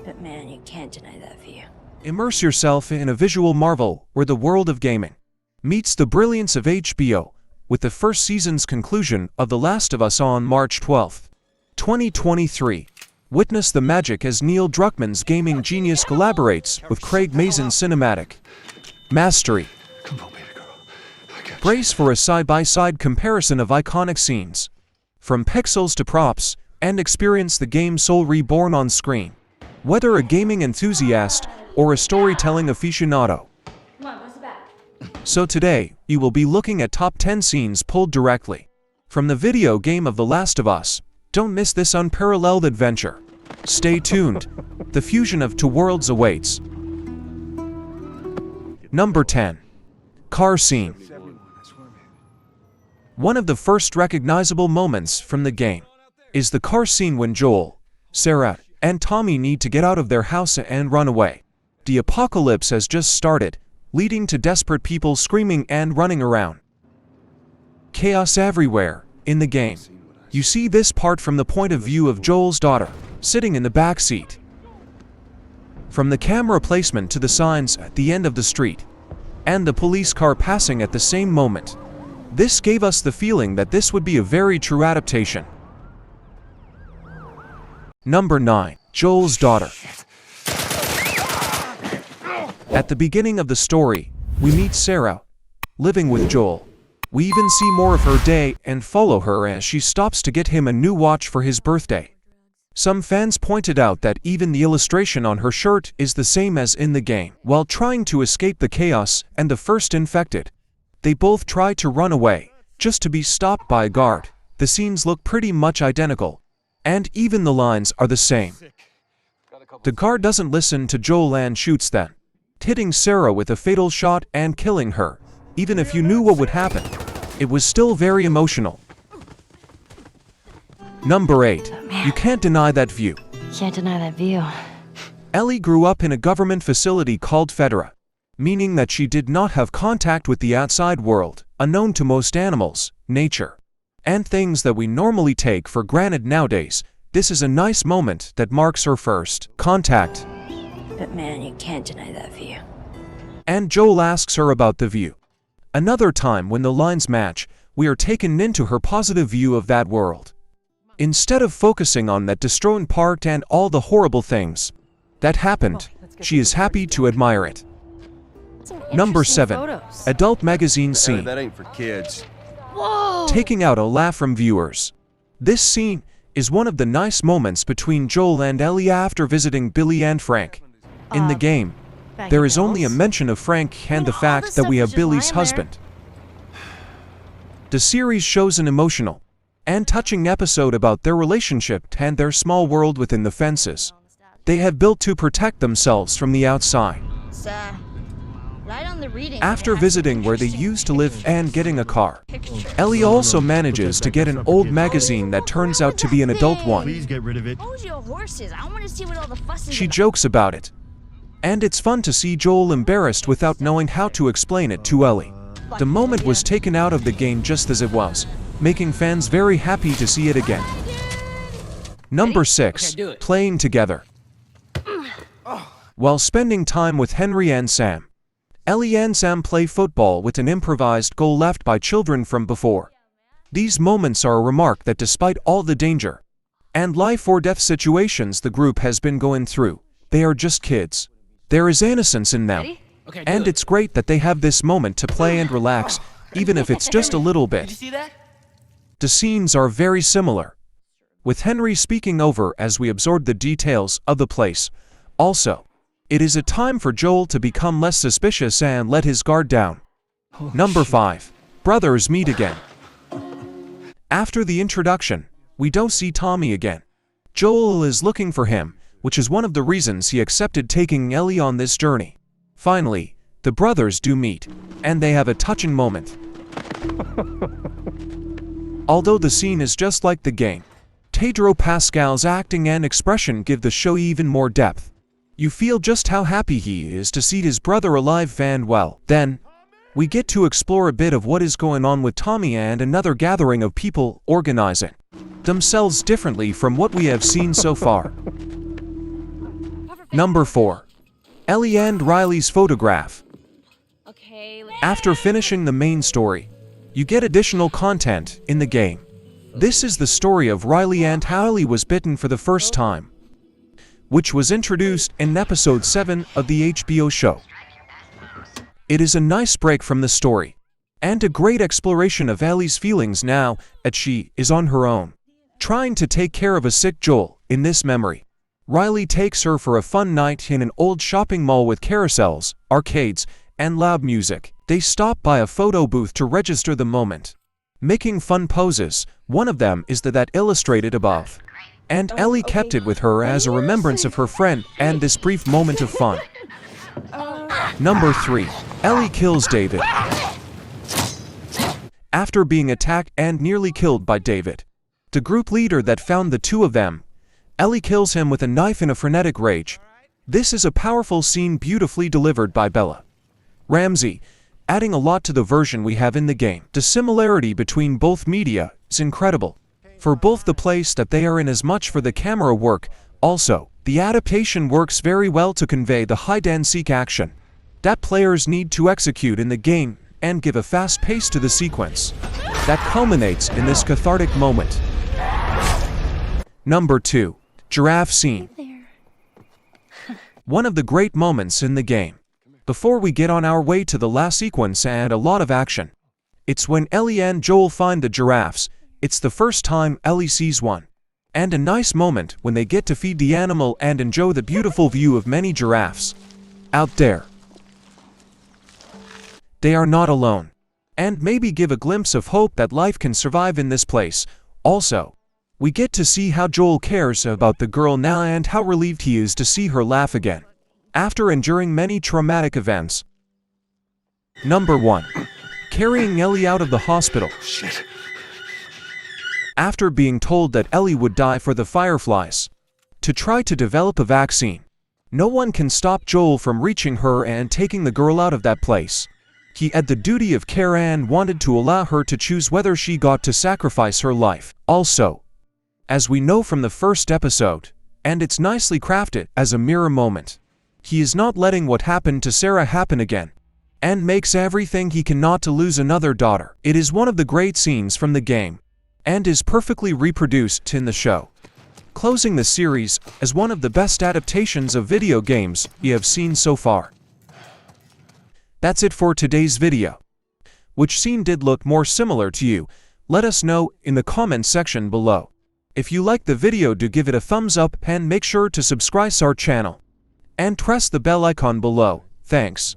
But man, you can't deny that view. Immerse yourself in a visual marvel where the world of gaming meets the brilliance of HBO with the first season's conclusion of The Last of Us on March 12, 2023. Witness the magic as Neil Druckmann's gaming genius collaborates with Craig Mazin's cinematic mastery. Brace for a side-by-side comparison of iconic scenes, from pixels to props, and experience the game's soul reborn on screen. Whether a gaming enthusiast or a storytelling aficionado. Come on, what's the back? So today, you will be looking at top 10 scenes pulled directly from the video game of The Last of Us. Don't miss this unparalleled adventure. Stay tuned. The fusion of two worlds awaits. Number 10. Car Scene. One of the first recognizable moments from the game is the car scene when Joel, Sarah, and Tommy need to get out of their house and run away. The apocalypse has just started, leading to desperate people screaming and running around. Chaos everywhere in the game. You see this part from the point of view of Joel's daughter, sitting in the back seat. From the camera placement to the signs at the end of the street, and the police car passing at the same moment, this gave us the feeling that this would be a very true adaptation. Number 9. Joel's daughter. At the beginning of the story, we meet Sarah, living with Joel. We even see more of her day and follow her as she stops to get him a new watch for his birthday. Some fans pointed out that even the illustration on her shirt is the same as in the game. While trying to escape the chaos and the first infected, they both try to run away, just to be stopped by a guard. The scenes look pretty much identical, and even the lines are the same. The guard doesn't listen to Joel and shoots them, hitting Sarah with a fatal shot and killing her. Even if you knew what would happen, it was still very emotional. Number 8. You can't deny that view. Can't deny that view. Ellie grew up in a government facility called Fedra, meaning that she did not have contact with the outside world, unknown to most animals, nature, and things that we normally take for granted nowadays. This is a nice moment that marks her first contact. But man, you can't deny that view. And Joel asks her about the view. Another time when the lines match, we are taken into her positive view of that world. Instead of focusing on that destroyed part and all the horrible things that happened, she is happy to admire it. Number 7. Adult magazine scene. That ain't for kids. Whoa! Taking out a laugh from viewers. This scene is one of the nice moments between Joel and Ellie after visiting Billy and Frank. In the game, there is only a mention of Frank and the fact that we have Billy's husband. The series shows an emotional and touching episode about their relationship and their small world within the fences they have built to protect themselves from the outside. After visiting where they used to live and getting a car, Ellie also manages to get an old magazine that turns out to be an adult one. Please get rid of it. She jokes about it, and it's fun to see Joel embarrassed without knowing how to explain it to Ellie. The moment was taken out of the game just as it was, making fans very happy to see it again. Number 6. Playing together. While spending time with Henry and Sam, Ellie and Sam play football with an improvised goal left by children from before. These moments are a remark that despite all the danger and life or death situations the group has been going through, they are just kids. There is innocence in them, and it's great that they have this moment to play and relax, even if it's just a little bit. Did you see that? The scenes are very similar, with Henry speaking over as we absorb the details of the place. Also, it is a time for Joel to become less suspicious and let his guard down. Number 5. Brothers meet again. After the introduction, we don't see Tommy again. Joel is looking for him, which is one of the reasons he accepted taking Ellie on this journey. Finally, the brothers do meet, and they have a touching moment. Although the scene is just like the game, Pedro Pascal's acting and expression give the show even more depth. You feel just how happy he is to see his brother alive and well. Then, we get to explore a bit of what is going on with Tommy and another gathering of people organizing themselves differently from what we have seen so far. Number 4. Ellie and Riley's photograph. Okay. After finishing the main story, you get additional content in the game. This is the story of Riley and how Ellie was bitten for the first time, which was introduced in episode 7 of the HBO show. It is a nice break from the story, and a great exploration of Ellie's feelings now that she is on her own, trying to take care of a sick Joel. In this memory, Riley takes her for a fun night in an old shopping mall with carousels, arcades, and loud music. They stop by a photo booth to register the moment, making fun poses. One of them is that illustrated above, and Ellie kept it with her as a remembrance of her friend and this brief moment of fun. Number 3. Ellie kills David. After being attacked and nearly killed by David, the group leader that found the two of them, Ellie kills him with a knife in a frenetic rage. This is a powerful scene beautifully delivered by Bella Ramsey, adding a lot to the version we have in the game. The similarity between both media is incredible, for both the place that they are in as much for the camera work. Also, the adaptation works very well to convey the hide-and-seek action that players need to execute in the game and give a fast pace to the sequence that culminates in this cathartic moment. Number 2. Giraffe Scene. One of the great moments in the game. Before we get on our way to the last sequence and a lot of action, it's when Ellie and Joel find the giraffes. It's the first time Ellie sees one, and a nice moment when they get to feed the animal and enjoy the beautiful view of many giraffes out there. They are not alone, and maybe give a glimpse of hope that life can survive in this place. Also, we get to see how Joel cares about the girl now and how relieved he is to see her laugh again after enduring many traumatic events. Number 1. Carrying Ellie out of the hospital. Shit. After being told that Ellie would die for the fireflies to try to develop a vaccine, no one can stop Joel from reaching her and taking the girl out of that place. He had the duty of care and wanted to allow her to choose whether she got to sacrifice her life. Also, as we know from the first episode, and it's nicely crafted as a mirror moment, he is not letting what happened to Sarah happen again, and makes everything he can not to lose another daughter. It is one of the great scenes from the game, and is perfectly reproduced in the show, closing the series as one of the best adaptations of video games we have seen so far. That's it for today's video. Which scene did look more similar to you? Let us know in the comments section below. If you liked the video, do give it a thumbs up and make sure to subscribe to our channel and press the bell icon below. Thanks.